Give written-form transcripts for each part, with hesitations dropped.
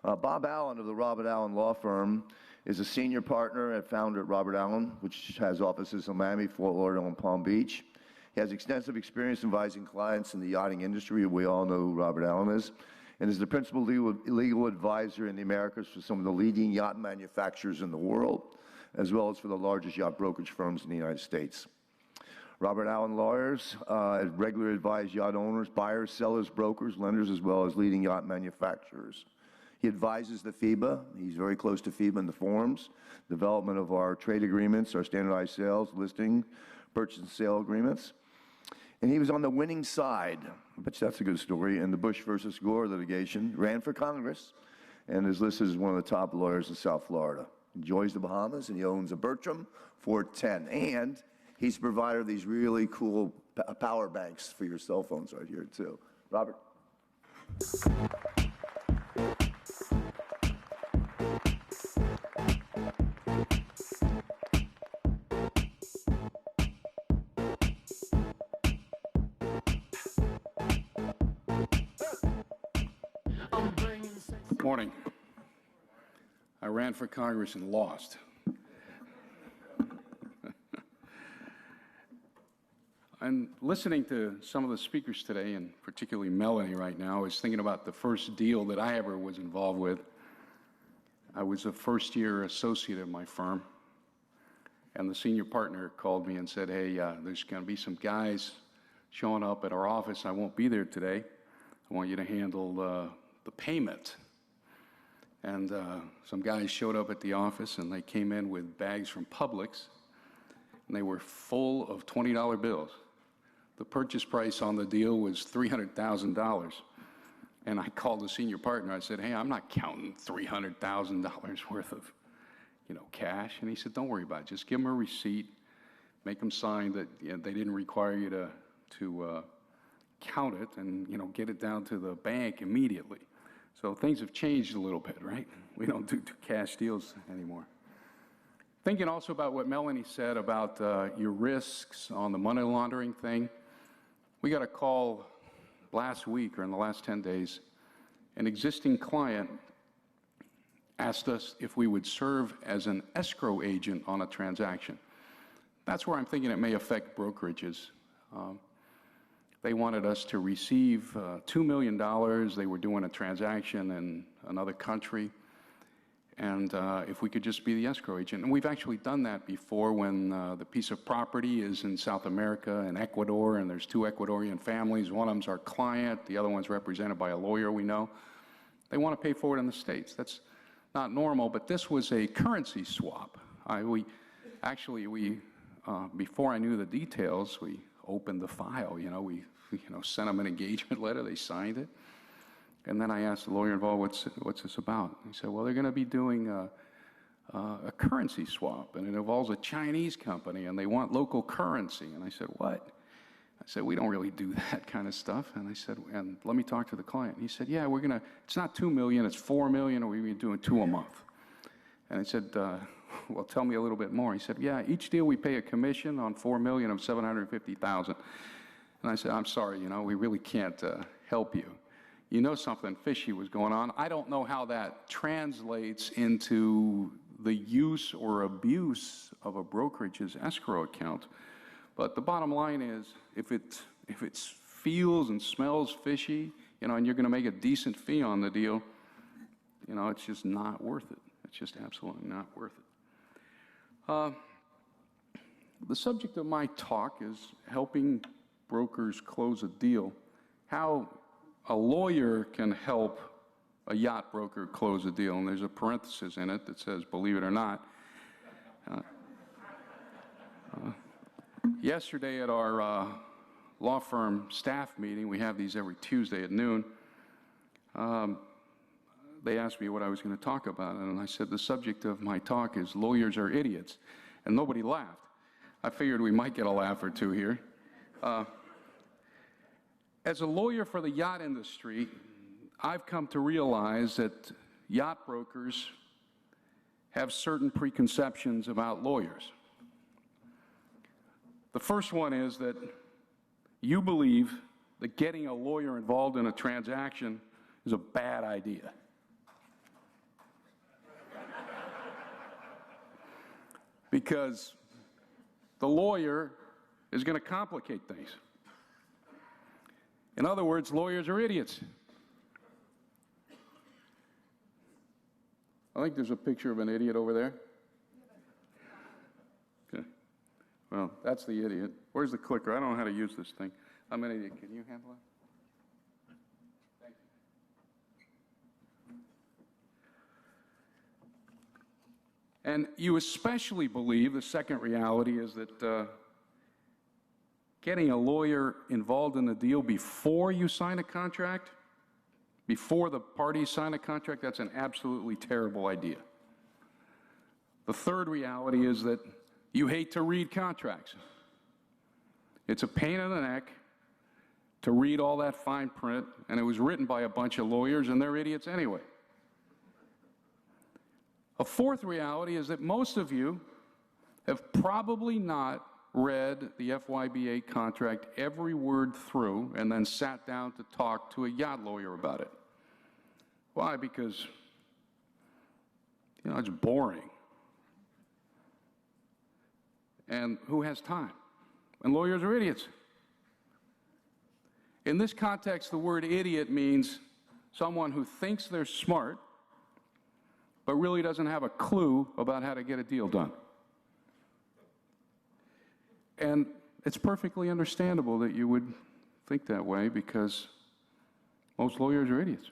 Bob Allen of the Robert Allen Law Firm is a senior partner and founder at Robert Allen, which has offices in Miami, Fort Lauderdale, and Palm Beach. He has extensive experience advising clients in the yachting industry. We all know who Robert Allen is, and is the principal legal advisor in the Americas for some of the leading yacht manufacturers in the world, as well as for the largest yacht brokerage firms in the United States. Robert Allen lawyers regularly advise yacht owners, buyers, sellers, brokers, lenders, as well as leading yacht manufacturers. He advises the FYBA. He's very close to FYBA in the forms, development of our trade agreements, our standardized sales, listing, purchase and sale agreements. And he was on the winning side, I bet you that's a good story, in the Bush versus Gore litigation, ran for Congress, and is listed as one of the top lawyers in South Florida. Enjoys the Bahamas, and he owns a Bertram 410. And he's the provider of these really cool power banks for your cell phones right here, too. Robert? Good morning. I ran for Congress and lost. I'm listening to some of the speakers today, and particularly Melanie right now. I was thinking about the first deal that I ever was involved with. I was a first-year associate at my firm, and the senior partner called me and said, hey, there's going to be some guys showing up at our office. I won't be there today. I want you to handle the payment. And some guys showed up at the office, and they came in with bags from Publix, and they were full of $20 bills. The purchase price on the deal was $300,000. And I called the senior partner. I said, hey, I'm not counting $300,000 worth of, cash. And he said, don't worry about it. Just give them a receipt, make them sign that they didn't require you to count it, and get it down to the bank immediately. So things have changed a little bit, right? We don't do cash deals anymore. Thinking also about what Melanie said about your risks on the money laundering thing. We got a call last week, or in the last 10 days. An existing client asked us if we would serve as an escrow agent on a transaction. That's where I'm thinking it may affect brokerages. They wanted us to receive $2 million. They were doing a transaction in another country. And if we could just be the escrow agent. And we've actually done that before when the piece of property is in South America and Ecuador, and there's two Ecuadorian families. One of them's our client. The other one's represented by a lawyer we know. They want to pay for it in the States. That's not normal, but this was a currency swap. Before I knew the details, we opened the file. We sent them an engagement letter. They signed it. And then I asked the lawyer involved, what's this about? He said, well, they're going to be doing a currency swap, and it involves a Chinese company, and they want local currency. And I said, what? I said, we don't really do that kind of stuff. And I said, and let me talk to the client. And he said, yeah, it's not $2 million, it's $4 million, or we're going to be doing 2 a month. And I said, well, tell me a little bit more. He said, yeah, each deal we pay a commission on $4 million of $750,000. And I said, I'm sorry, we really can't help you. Something fishy was going on. I don't know how that translates into the use or abuse of a brokerage's escrow account. But the bottom line is, if it feels and smells fishy, and you're going to make a decent fee on the deal, it's just not worth it. It's just absolutely not worth it. The subject of my talk is helping brokers close a deal. How a lawyer can help a yacht broker close a deal. And there's a parenthesis in it that says, believe it or not. Yesterday at our law firm staff meeting, we have these every Tuesday at noon, they asked me what I was going to talk about, and I said the subject of my talk is lawyers are idiots, and nobody laughed. I figured we might get a laugh or two here. As a lawyer for the yacht industry, I've come to realize that yacht brokers have certain preconceptions about lawyers. The first one is that you believe that getting a lawyer involved in a transaction is a bad idea. because the lawyer is going to complicate things. In other words, lawyers are idiots. I think there's a picture of an idiot over there. Okay. Well, that's the idiot. Where's the clicker? I don't know how to use this thing. I'm an idiot. Can you handle it? Thank you. And you especially believe the second reality is that getting a lawyer involved in the deal before you sign a contract, before the parties sign a contract, that's an absolutely terrible idea. The third reality is that you hate to read contracts. It's a pain in the neck to read all that fine print, and it was written by a bunch of lawyers, and they're idiots anyway. A fourth reality is that most of you have probably not read the FYBA contract every word through and then sat down to talk to a yacht lawyer about it. Why? Because, it's boring. And who has time? And lawyers are idiots. In this context, the word idiot means someone who thinks they're smart, but really doesn't have a clue about how to get a deal done. And it's perfectly understandable that you would think that way, because most lawyers are idiots.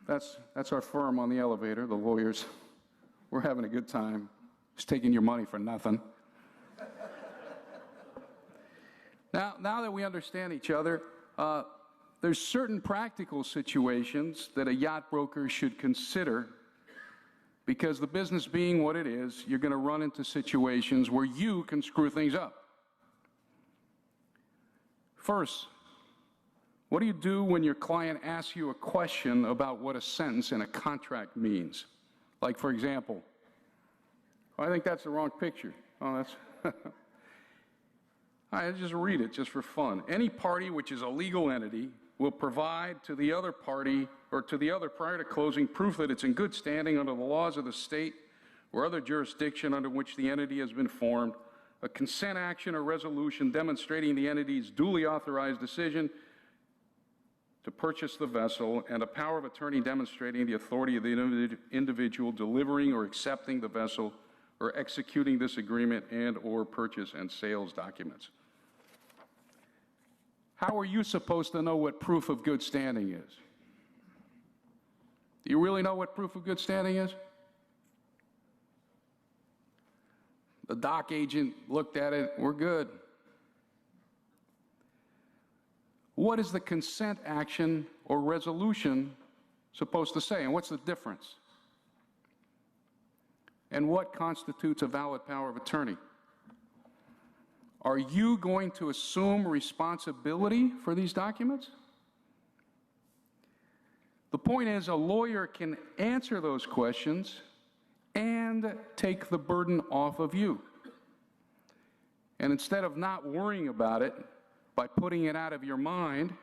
That's our firm on the elevator, the lawyers. We're having a good time. Just taking your money for nothing. Now that we understand each other, there's certain practical situations that a yacht broker should consider, because the business being what it is, you're going to run into situations where you can screw things up. First, what do you do when your client asks you a question about what a sentence in a contract means? Like, for example, I think that's the wrong picture. Oh, that's... I just read it just for fun. Any party which is a legal entity will provide to the other party or to the other prior to closing proof that it's in good standing under the laws of the state or other jurisdiction under which the entity has been formed, a consent action or resolution demonstrating the entity's duly authorized decision to purchase the vessel, and a power of attorney demonstrating the authority of the individual delivering or accepting the vessel or executing this agreement and or purchase and sales documents. How are you supposed to know what proof of good standing is? Do you really know what proof of good standing is? The dock agent looked at it, we're good. What is the consent action or resolution supposed to say, and what's the difference? And what constitutes a valid power of attorney? Are you going to assume responsibility for these documents? The point is, a lawyer can answer those questions and take the burden off of you. And instead of not worrying about it, by putting it out of your mind,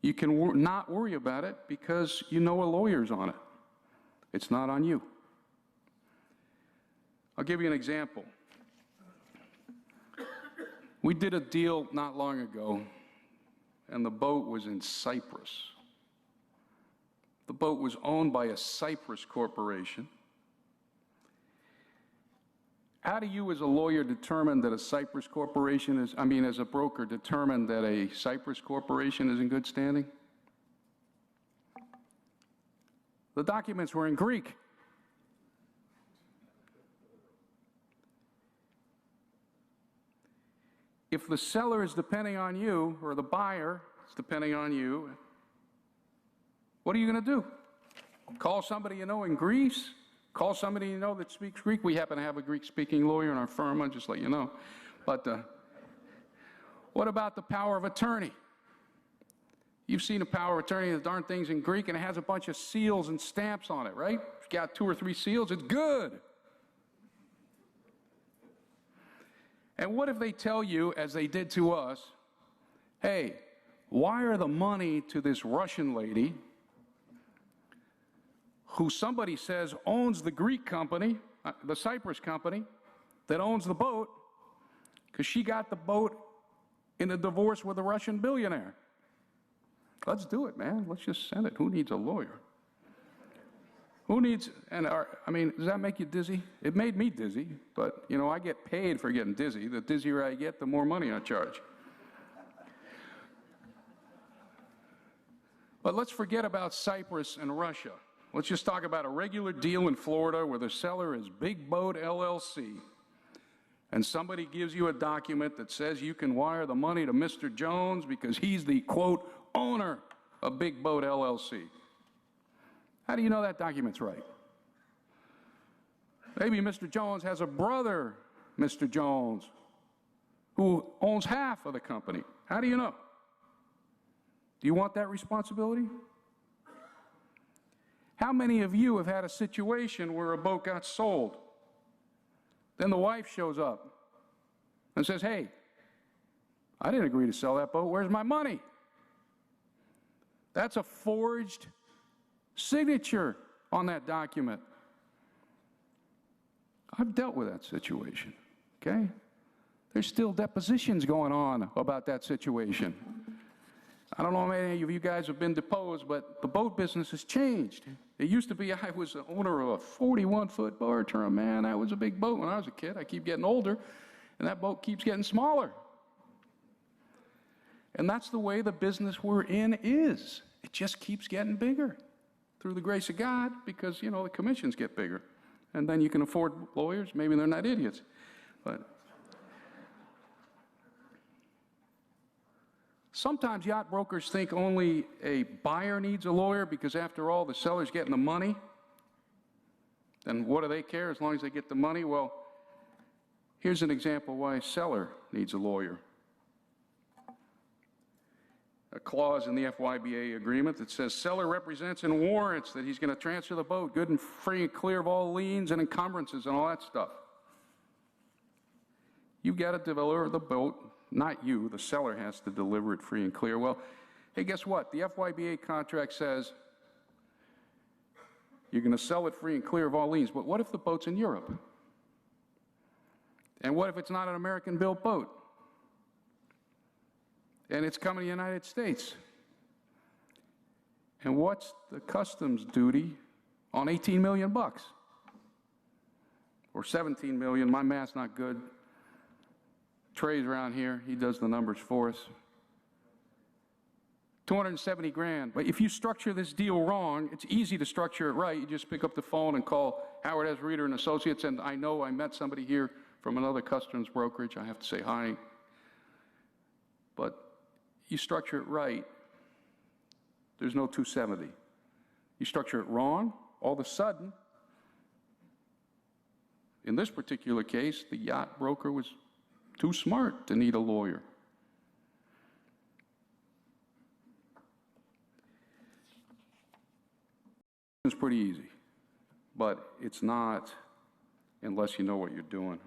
you can not worry about it because you know a lawyer's on it. It's not on you. I'll give you an example. We did a deal not long ago, and the boat was in Cyprus. The boat was owned by a Cyprus corporation. How do you as a lawyer determine that a Cyprus corporation is, as a broker, determine that a Cyprus corporation is in good standing? The documents were in Greek. If the seller is depending on you, or the buyer is depending on you, what are you going to do? Call somebody you know in Greece? Call somebody you know that speaks Greek? We happen to have a Greek-speaking lawyer in our firm, I'll just let you know. But what about the power of attorney? You've seen a power of attorney, the darn thing's in Greek, and it has a bunch of seals and stamps on it, right? If you got 2 or 3 seals, it's good. And what if they tell you, as they did to us, hey, wire the money to this Russian lady who somebody says owns the Greek company, the Cyprus company, that owns the boat, because she got the boat in a divorce with a Russian billionaire. Let's do it, man. Let's just send it. Who needs a lawyer? Who needs, I mean, does that make you dizzy? It made me dizzy, but, you know, I get paid for getting dizzy. The dizzier I get, the more money I charge. But let's forget about Cyprus and Russia. Let's just talk about a regular deal in Florida where the seller is Big Boat LLC, and somebody gives you a document that says you can wire the money to Mr. Jones because he's the, quote, owner of Big Boat LLC. How do you know that document's right? Maybe Mr. Jones has a brother, Mr. Jones, who owns half of the company. How do you know? Do you want that responsibility? How many of you have had a situation where a boat got sold? Then the wife shows up and says, hey, I didn't agree to sell that boat. Where's my money? That's a forged signature on that document. I've dealt with that situation, okay? There's still depositions going on about that situation. I don't know how many of you guys have been deposed, but the boat business has changed. It used to be I was the owner of a 41-foot bar term. Man, that was a big boat when I was a kid. I keep getting older, and that boat keeps getting smaller. And that's the way the business we're in is. It just keeps getting bigger through the grace of God because, you know, the commissions get bigger. And then you can afford lawyers. Maybe they're not idiots. But sometimes yacht brokers think only a buyer needs a lawyer because, after all, the seller's getting the money. Then what do they care as long as they get the money? Well, here's an example why a seller needs a lawyer. A clause in the FYBA agreement that says seller represents and warrants that he's going to transfer the boat good and free and clear of all liens and encumbrances and all that stuff. You've got to deliver the boat, not you. The seller has to deliver it free and clear. Well, hey, guess what? The FYBA contract says you're going to sell it free and clear of all liens. But what if the boat's in Europe? And what if it's not an American-built boat? And it's coming to the United States. And what's the customs duty on 18 million bucks? Or 17 million, my math's not good. Trey's around here, he does the numbers for us. 270 grand. But if you structure this deal wrong, it's easy to structure it right. You just pick up the phone and call Howard S. Reeder and Associates, and I know I met somebody here from another customs brokerage. I have to say hi. But you structure it right, there's no 270. You structure it wrong, all of a sudden, in this particular case, the yacht broker was too smart to need a lawyer. It's pretty easy, but it's not unless you know what you're doing.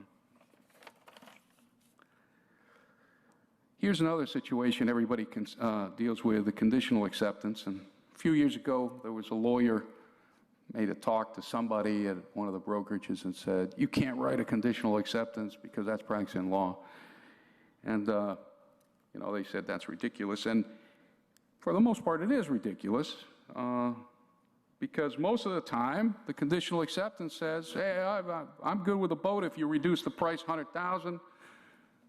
Here's another situation everybody deals with, the conditional acceptance. And a few years ago, there was a lawyer made a talk to somebody at one of the brokerages and said, you can't write a conditional acceptance because that's practicing law. And, you know, they said that's ridiculous. And for the most part, it is ridiculous because most of the time, the conditional acceptance says, hey, I'm good with the boat if you reduce the price $100,000.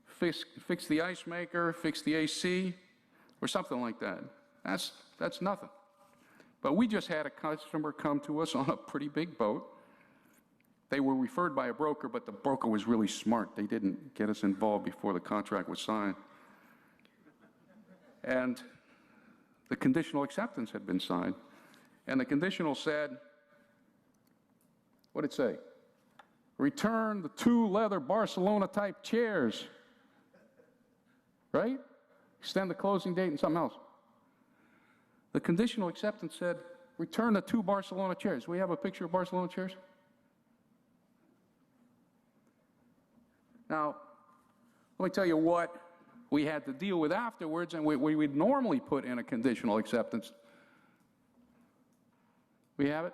Fix the ice maker, fix the AC, or something like that. That's nothing. But we just had a customer come to us on a pretty big boat. They were referred by a broker, but the broker was really smart. They didn't get us involved before the contract was signed. And the conditional acceptance had been signed. And the conditional said, what did it say? Return the 2 leather Barcelona-type chairs. Right? Extend the closing date and something else. The conditional acceptance said, return the 2 Barcelona chairs. Do we have a picture of Barcelona chairs? Now, let me tell you what we had to deal with afterwards and we would normally put in a conditional acceptance. We have it?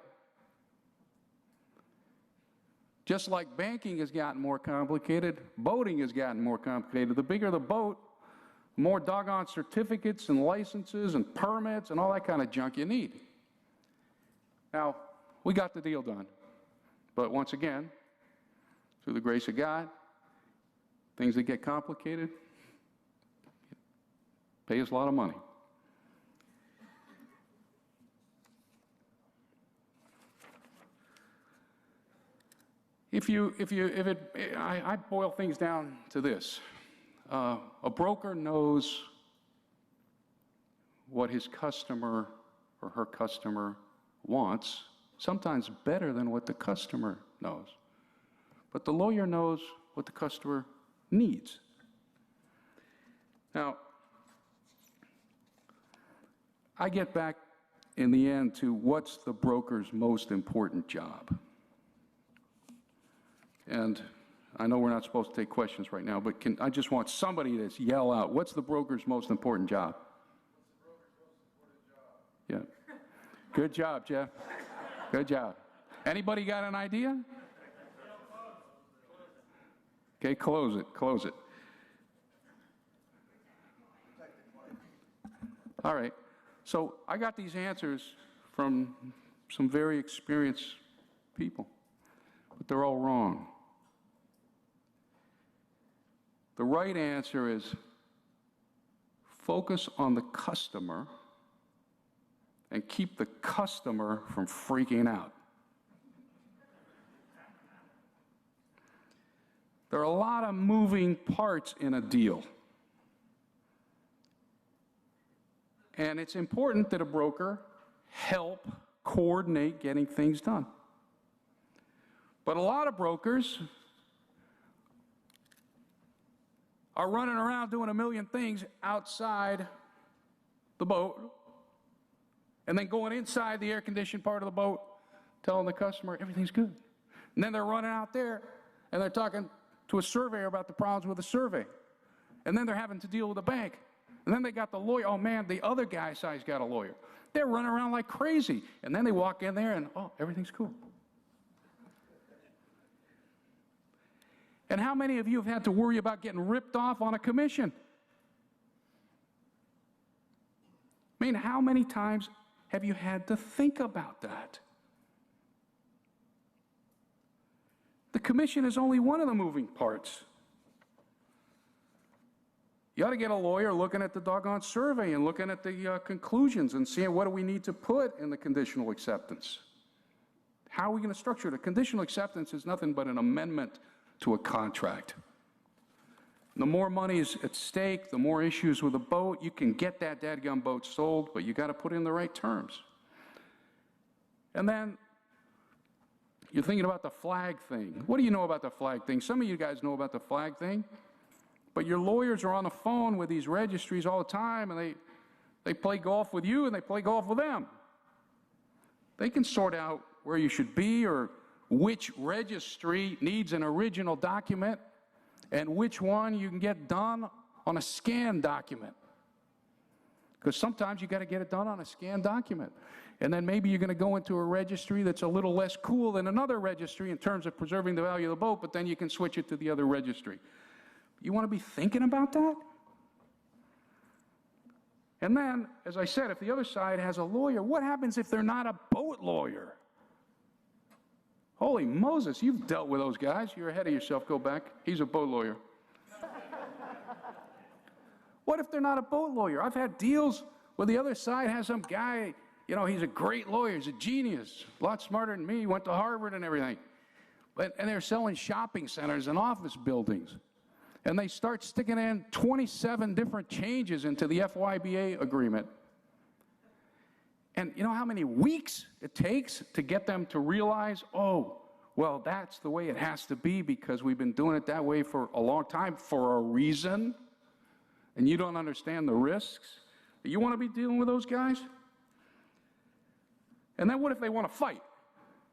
Just like banking has gotten more complicated, boating has gotten more complicated. The bigger the boat, the more doggone certificates and licenses and permits and all that kind of junk you need. Now, we got the deal done. But once again, through the grace of God, things that get complicated pay us a lot of money. I boil things down to this. A broker knows what his customer or her customer wants, sometimes better than what the customer knows. But the lawyer knows what the customer needs. Now, I get back in the end to what's the broker's most important job. And I know we're not supposed to take questions right now, but I just want somebody to yell out, what's the broker's most important job? Yeah. Good job, Jeff. Good job. Anybody got an idea? Okay, close it, close it. All right. So I got these answers from some very experienced people, but they're all wrong. The right answer is focus on the customer and keep the customer from freaking out. There are a lot of moving parts in a deal. And it's important that a broker help coordinate getting things done. But a lot of brokers are running around doing a million things outside the boat and then going inside the air-conditioned part of the boat telling the customer everything's good. And then they're running out there and they're talking to a surveyor about the problems with the survey. And then they're having to deal with a bank. And then they got the lawyer. Oh, man, the other guy's side's got a lawyer. They're running around like crazy. And then they walk in there and, oh, everything's cool. And how many of you have had to worry about getting ripped off on a commission? I mean, how many times have you had to think about that? The commission is only one of the moving parts. You ought to get a lawyer looking at the doggone survey and looking at the conclusions and seeing what do we need to put in the conditional acceptance. How are we going to structure it? A conditional acceptance is nothing but an amendment to a contract. The more money is at stake, the more issues with a boat, you can get that dadgum boat sold, but you got to put in the right terms. And then you're thinking about the flag thing. What do you know about the flag thing? Some of you guys know about the flag thing, but your lawyers are on the phone with these registries all the time, and they play golf with you and they play golf with them. They can sort out where you should be or which registry needs an original document and which one you can get done on a scanned document. Because sometimes you got to get it done on a scanned document. And then maybe you're going to go into a registry that's a little less cool than another registry in terms of preserving the value of the boat, but then you can switch it to the other registry. You want to be thinking about that? And then, as I said, if the other side has a lawyer, what happens if they're not a boat lawyer? Holy Moses, you've dealt with those guys. You're ahead of yourself. Go back. He's a boat lawyer. What if they're not a boat lawyer? I've had deals where the other side has some guy, you know, he's a great lawyer. He's a genius, a lot smarter than me, went to Harvard and everything. And they're selling shopping centers and office buildings. And they start sticking in 27 different changes into the FYBA agreement. And you know how many weeks it takes to get them to realize, oh, well, that's the way it has to be because we've been doing it that way for a long time for a reason, and you don't understand the risks? You want to be dealing with those guys? And then what if they want to fight,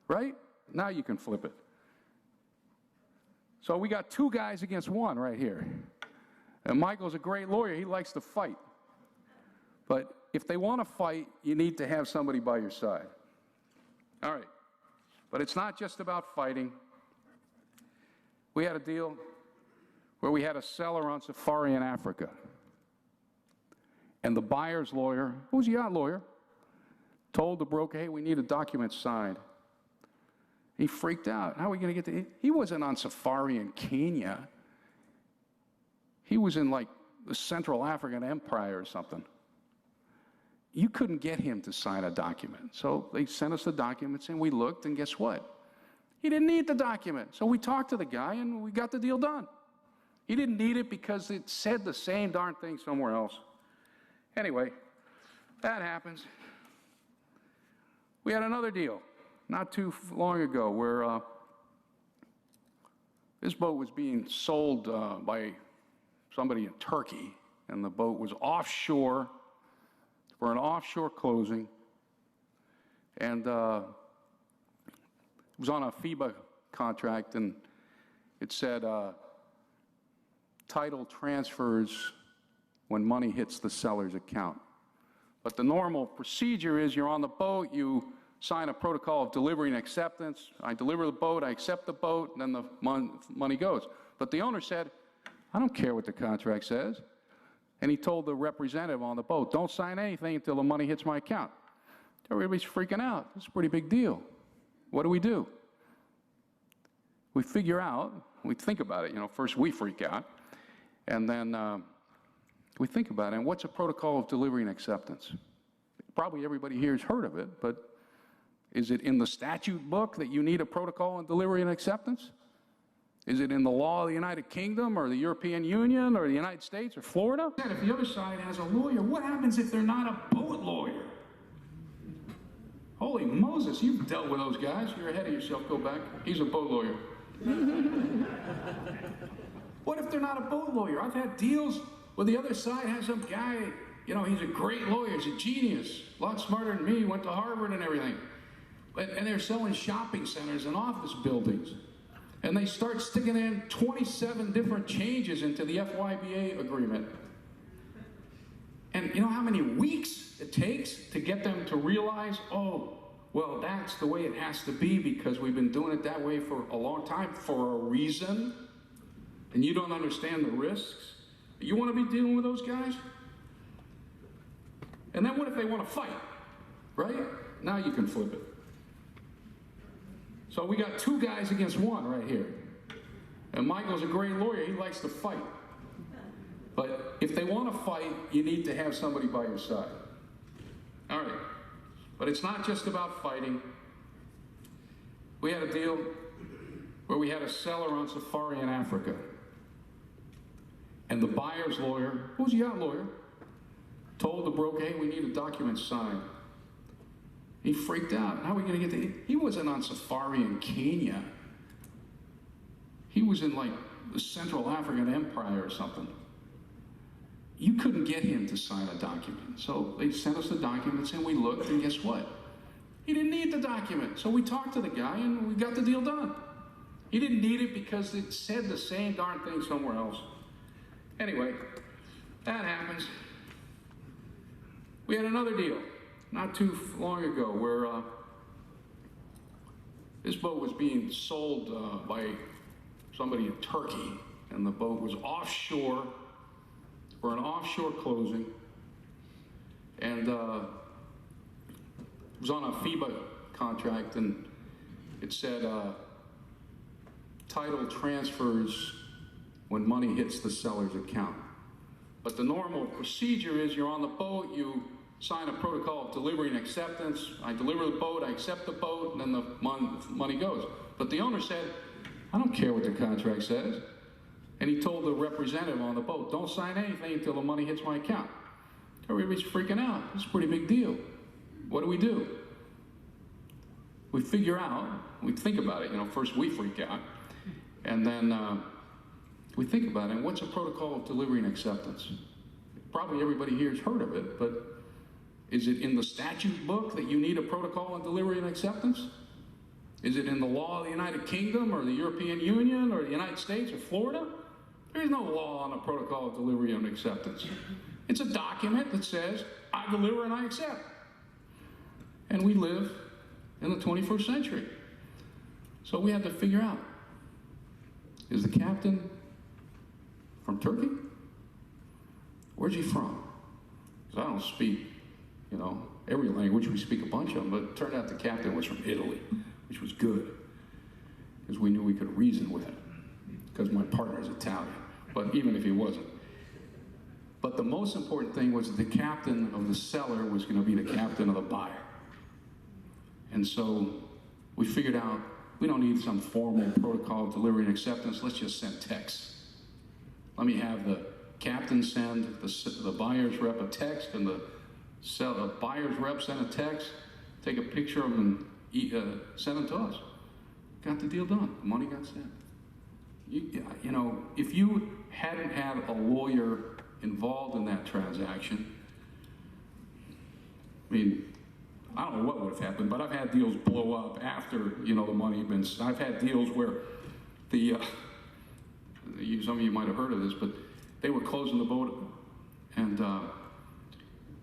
right? Now you can flip it. So we got two guys against one right here. And Michael's a great lawyer. He likes to fight. But if they want to fight, you need to have somebody by your side. All right. But it's not just about fighting. We had a deal where we had a seller on safari in Africa. And the buyer's lawyer, who's a yacht lawyer, told the broker, hey, we need a document signed. He freaked out. How are we going to get to it? He wasn't on safari in Kenya. He was in like the Central African Empire or something. You couldn't get him to sign a document. So they sent us the documents and we looked, and guess what? He didn't need the document. So we talked to the guy and we got the deal done. He didn't need it because it said the same darn thing somewhere else. Anyway, that happens. We had another deal not too long ago where this boat was being sold by somebody in Turkey, and the boat was offshore for an offshore closing, and it was on a FYBA contract, and it said title transfers when money hits the seller's account. But the normal procedure is you're on the boat, you sign a protocol of delivery and acceptance. I deliver the boat, I accept the boat, and then the money goes. But the owner said, I don't care what the contract says. And he told the representative on the boat, don't sign anything until the money hits my account. Everybody's freaking out. It's a pretty big deal. What do? We figure out, we think about it. First we freak out, and then we think about it. And what's a protocol of delivery and acceptance? Probably everybody here has heard of it, but is it in the statute book that you need a protocol on delivery and acceptance? Is it in the law of the United Kingdom or the European Union or the United States or Florida? If the other side has a lawyer, what happens if they're not a boat lawyer? Holy Moses, you've dealt with those guys. You're ahead of yourself. Go back. He's a boat lawyer. What if they're not a boat lawyer? I've had deals where the other side has some guy, he's a great lawyer, he's a genius, a lot smarter than me, went to Harvard and everything. And they're selling shopping centers and office buildings. And they start sticking in 27 different changes into the FYBA agreement. And you know how many weeks it takes to get them to realize, oh, well, that's the way it has to be because we've been doing it that way for a long time for a reason, and you don't understand the risks? You want to be dealing with those guys? And then what if they want to fight, right? Now you can flip it. So we got two guys against one right here. And Michael's a great lawyer, he likes to fight. But if they want to fight, you need to have somebody by your side. All right, but it's not just about fighting. We had a deal where we had a seller on safari in Africa. And the buyer's lawyer, who's a yacht lawyer, told the broker, hey, we need a document signed. He freaked out. How are we going to get to it? He wasn't on safari in Kenya. He was in like the Central African Empire or something. You couldn't get him to sign a document. So they sent us the documents and we looked, and guess what? He didn't need the document. So we talked to the guy and we got the deal done. He didn't need it because it said the same darn thing somewhere else. Anyway, that happens. We had another deal not too long ago where this boat was being sold by somebody in Turkey, and the boat was offshore for an offshore closing, and it was on a FYBA contract, and it said title transfers when money hits the seller's account. But the normal procedure is you're on the boat, you sign a protocol of delivery and acceptance. I deliver the boat, I accept the boat, and then the money goes. But the owner said, I don't care what the contract says. And he told the representative on the boat, don't sign anything until the money hits my account. Everybody's freaking out. It's a pretty big deal. What do? We figure out, we think about it. First we freak out, and then we think about it. And what's a protocol of delivery and acceptance? Probably everybody here has heard of it, but is it in the statute book that you need a protocol on delivery and acceptance? Is it in the law of the United Kingdom or the European Union or the United States or Florida? There is no law on a protocol of delivery and acceptance. It's a document that says, I deliver and I accept. And we live in the 21st century. So we had to figure out, is the captain from Turkey? Where's he from? Because I don't speak, every language. We speak a bunch of them, but it turned out the captain was from Italy, which was good, because we knew we could reason with him, because my partner is Italian, but even if he wasn't. But the most important thing was that the captain of the seller was going to be the captain of the buyer. And so we figured out, we don't need some formal protocol of delivery and acceptance, let's just send texts. Let me have the captain send the buyer's rep a text, and the buyer's rep send a text, take a picture of them and send them to us. Got the deal done, the money got sent. If you hadn't had a lawyer involved in that transaction, I mean, I don't know what would have happened, but I've had deals blow up after, the money had been, I've had deals where some of you might have heard of this, but they were closing the boat, and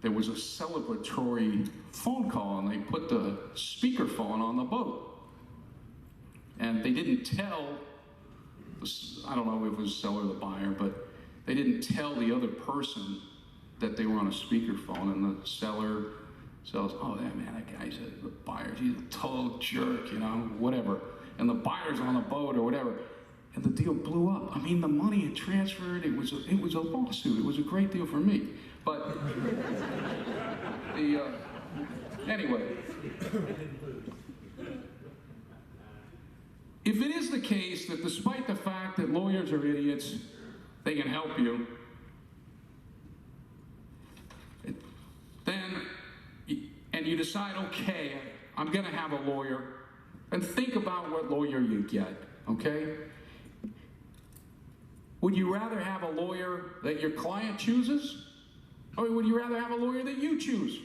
there was a celebratory phone call, and they put the speakerphone on the boat. And they didn't tell, I don't know if it was the seller or the buyer, but they didn't tell the other person that they were on a speakerphone, and the seller says, oh, yeah, man, that guy's the buyer, he's a total jerk, whatever. And the buyer's on the boat or whatever. And the deal blew up. I mean, the money had transferred. It was a lawsuit. It was a great deal for me. But anyway, if it is the case that despite the fact that lawyers are idiots, they can help you, and you decide, okay, I'm going to have a lawyer, and think about what lawyer you get, okay? Would you rather have a lawyer that your client chooses, or would you rather have a lawyer that you choose?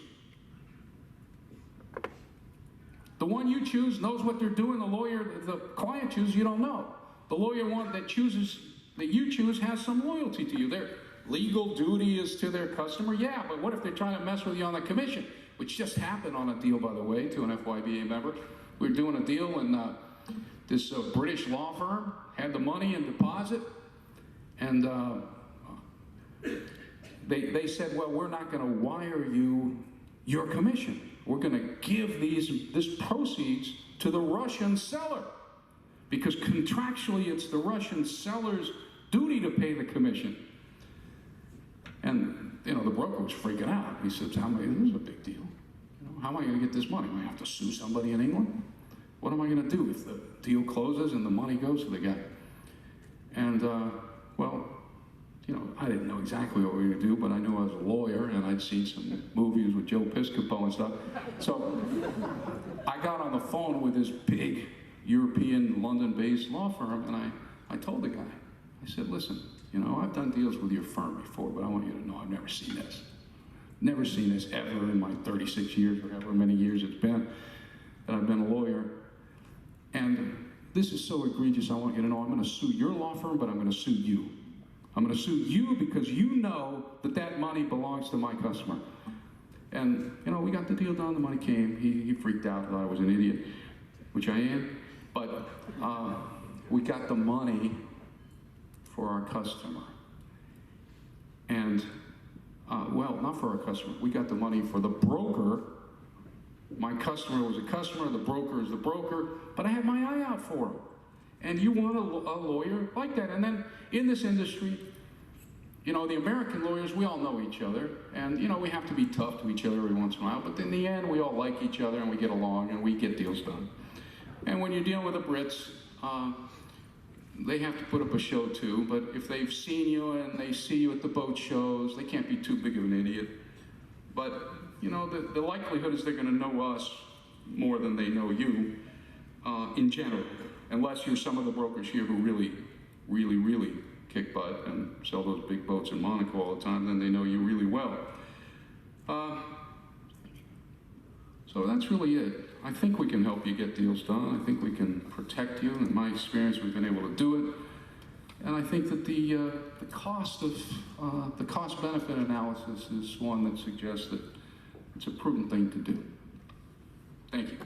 The one you choose knows what they're doing. The lawyer the client chooses, you don't know. The lawyer that you choose has some loyalty to you. Their legal duty is to their customer, yeah, but what if they're trying to mess with you on the commission? Which just happened on a deal, by the way, to an FYBA member. We were doing a deal, and this British law firm had the money in deposit, and they said, well, we're not going to wire you your commission. We're going to give this proceeds to the Russian seller, because contractually it's the Russian seller's duty to pay the commission. And the broker was freaking out. He said, this is a big deal. How am I going to get this money? Am I have to sue somebody in England? What am I going to do if the deal closes and the money goes to the guy? And, I didn't know exactly what we were going to do, but I knew I was a lawyer, and I'd seen some movies with Joe Piscopo and stuff. So I got on the phone with this big European, London-based law firm, and I told the guy, I said, listen, I've done deals with your firm before, but I want you to know I've never seen this. Never seen this ever in my 36 years, or however many years it's been that I've been a lawyer. And this is so egregious, I want you to know I'm going to sue your law firm, but I'm going to sue you. I'm going to sue you because you know that money belongs to my customer. And, we got the deal done, the money came. He freaked out, thought I was an idiot, which I am. But we got the money for our customer. And, not for our customer. We got the money for the broker. My customer was a customer, the broker is the broker, but I had my eye out for him. And you want a lawyer like that. And then in this industry, the American lawyers, we all know each other. And, we have to be tough to each other every once in a while. But in the end, we all like each other, and we get along, and we get deals done. And when you're dealing with the Brits, they have to put up a show too. But if they've seen you and they see you at the boat shows, they can't be too big of an idiot. But, the likelihood is they're going to know us more than they know you in general. Unless you're some of the brokers here who really, really, really kick butt and sell those big boats in Monaco all the time, then they know you really well. So that's really it. I think we can help you get deals done. I think we can protect you. In my experience, we've been able to do it. And I think that the cost-benefit analysis is one that suggests that it's a prudent thing to do. Thank you.